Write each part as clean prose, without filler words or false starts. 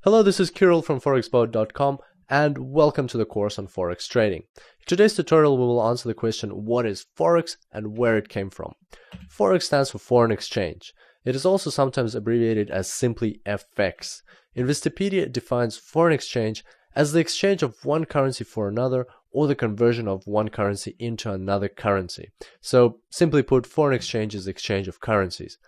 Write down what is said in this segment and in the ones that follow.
Hello, this is Kirill from forexpert.com and welcome to the course on Forex trading. In today's tutorial we will answer the question, what is Forex and where it came from? Forex stands for foreign exchange. It is also sometimes abbreviated as simply FX. Investopedia defines foreign exchange as the exchange of one currency for another or the conversion of one currency into another currency. So simply put, foreign exchange is the exchange of currencies.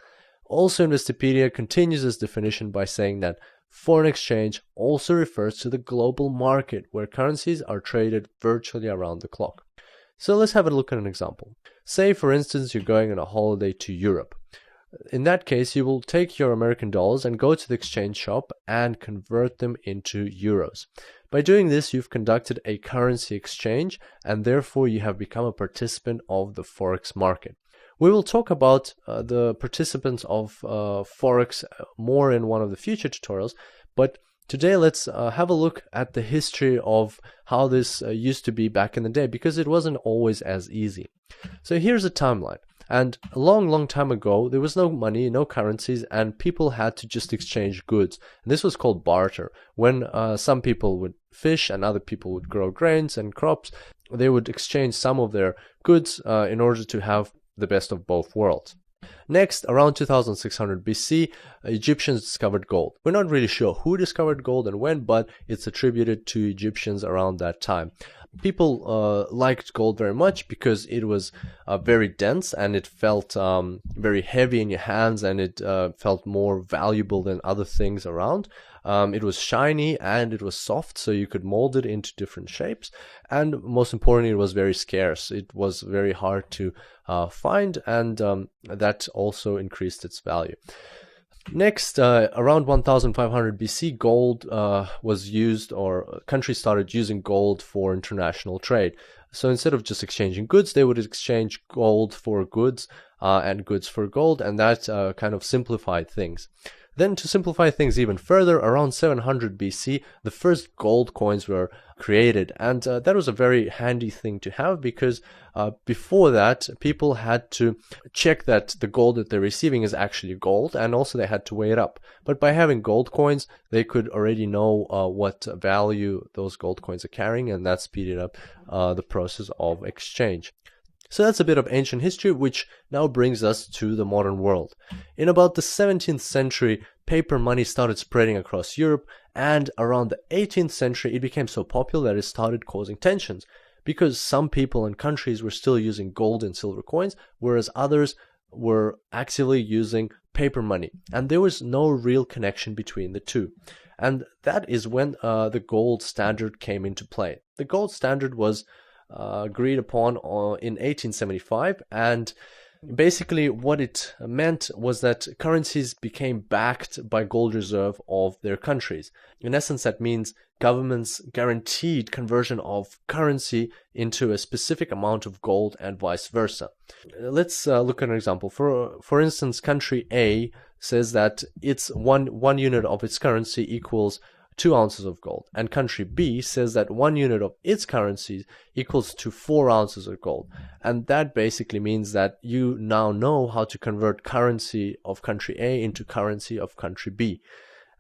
Also, Investopedia continues this definition by saying that foreign exchange also refers to the global market where currencies are traded virtually around the clock. So let's have a look at an example. Say, for instance, you're going on a holiday to Europe. In that case, you will take your American dollars and go to the exchange shop and convert them into euros. By doing this, you've conducted a currency exchange and therefore you have become a participant of the Forex market. We will talk about the participants of Forex more in one of the future tutorials, but today let's have a look at the history of how this used to be back in the day, because it wasn't always as easy. So here's a timeline. And a long time ago, there was no money, no currencies, and people had to just exchange goods. And this was called barter. When some people would fish and other people would grow grains and crops, they would exchange some of their goods in order to have the best of both worlds. Next, around 2600 BC, Egyptians discovered gold. We're not really sure who discovered gold and when, but it's attributed to Egyptians around that time. People liked gold very much because it was very dense and it felt very heavy in your hands, and it felt more valuable than other things around. It was shiny and it was soft, so you could mold it into different shapes. And most importantly, it was very scarce. It was very hard to find, and that also increased its value. Next, around 1500 BC, gold was used, or countries started using gold for international trade. So instead of just exchanging goods, they would exchange gold for goods and goods for gold, and that kind of simplified things. Then, to simplify things even further, around 700 BC, the first gold coins were created, and that was a very handy thing to have, because before that, people had to check that the gold that they're receiving is actually gold, and also they had to weigh it up. But by having gold coins, they could already know what value those gold coins are carrying, and that speeded up the process of exchange. So that's a bit of ancient history, which now brings us to the modern world. In about the 17th century, paper money started spreading across Europe, and around the 18th century it became so popular that it started causing tensions, because some people and countries were still using gold and silver coins, whereas others were actively using paper money, and there was no real connection between the two. And that is when the gold standard came into play. The gold standard was agreed upon in 1875, and basically what it meant was that currencies became backed by gold reserve of their countries. In essence, that means governments guaranteed conversion of currency into a specific amount of gold and vice versa. Let's look at an example. For instance, country A says that its one unit of its currency equals 2 ounces of gold, and country B says that 1 unit of its currency equals to 4 ounces of gold. And that basically means that you now know how to convert currency of country A into currency of country B.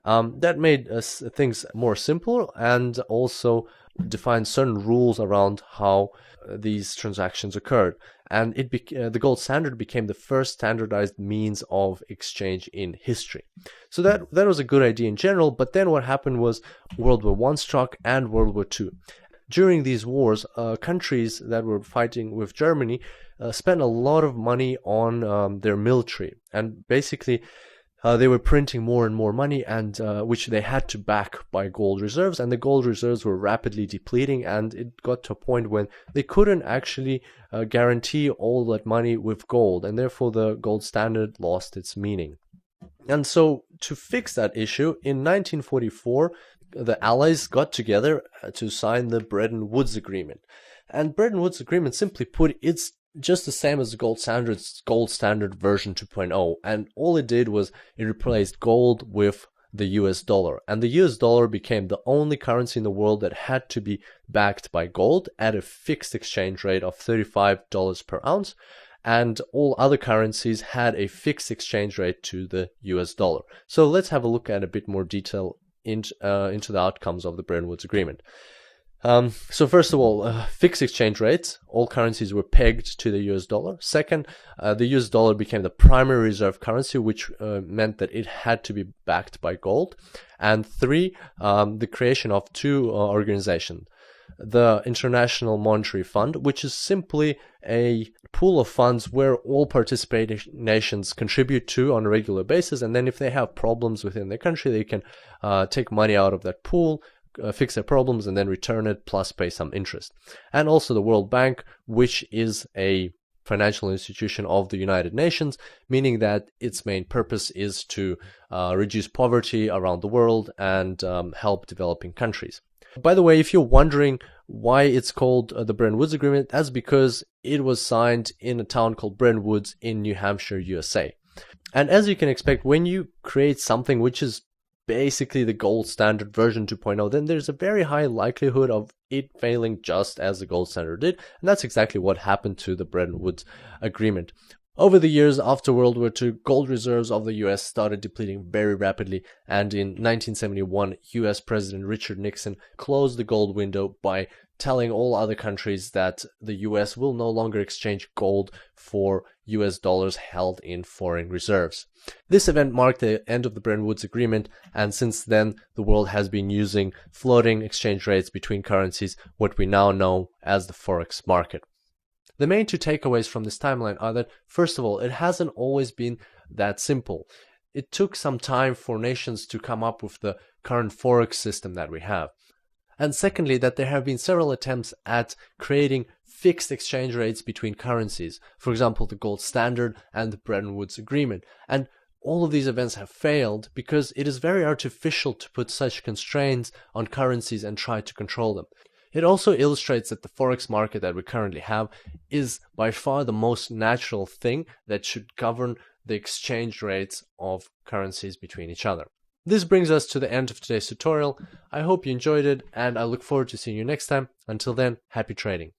That made things more simple, and also defined certain rules around how these transactions occurred. And the gold standard became the first standardized means of exchange in history. So that was a good idea in general, but then what happened was World War I struck and World War II. During these wars, countries that were fighting with Germany spent a lot of money on their military, and basically they were printing more and more money, and which they had to back by gold reserves, and the gold reserves were rapidly depleting, and it got to a point when they couldn't actually guarantee all that money with gold, and therefore the gold standard lost its meaning. And so to fix that issue, in 1944, the Allies got together to sign the Bretton Woods Agreement. And Bretton Woods Agreement, simply put, it's just the same as the gold standard version 2.0, and all it did was it replaced gold with the US dollar, and the US dollar became the only currency in the world that had to be backed by gold at a fixed exchange rate of $35 per ounce, and all other currencies had a fixed exchange rate to the US dollar. So let's have a look at a bit more detail into the outcomes of the Bretton Woods Agreement. So first of all, fixed exchange rates. All currencies were pegged to the US dollar. Second, the US dollar became the primary reserve currency, which meant that it had to be backed by gold. And three, the creation of two organizations. The International Monetary Fund, which is simply a pool of funds where all participating nations contribute to on a regular basis, and then if they have problems within their country, they can take money out of that pool, fix their problems, and then return it, plus pay some interest. And also the World Bank, which is a financial institution of the United Nations, meaning that its main purpose is to reduce poverty around the world and help developing countries. By the way, if you're wondering why it's called the Bretton Woods Agreement, that's because it was signed in a town called Bretton Woods in New Hampshire, USA. And as you can expect, when you create something which is basically the gold standard version 2.0, then there's a very high likelihood of it failing just as the gold standard did. And that's exactly what happened to the Bretton Woods Agreement. Over the years after World War II, gold reserves of the US started depleting very rapidly, and in 1971, US President Richard Nixon closed the gold window by telling all other countries that the US will no longer exchange gold for US dollars held in foreign reserves. This event marked the end of the Bretton Woods Agreement, and since then, the world has been using floating exchange rates between currencies, what we now know as the Forex market. The main two takeaways from this timeline are that, first of all, it hasn't always been that simple. It took some time for nations to come up with the current Forex system that we have. And secondly, that there have been several attempts at creating fixed exchange rates between currencies. For example, the gold standard and the Bretton Woods Agreement. And all of these events have failed because it is very artificial to put such constraints on currencies and try to control them. It also illustrates that the Forex market that we currently have is by far the most natural thing that should govern the exchange rates of currencies between each other. This brings us to the end of today's tutorial. I hope you enjoyed it, and I look forward to seeing you next time. Until then, happy trading.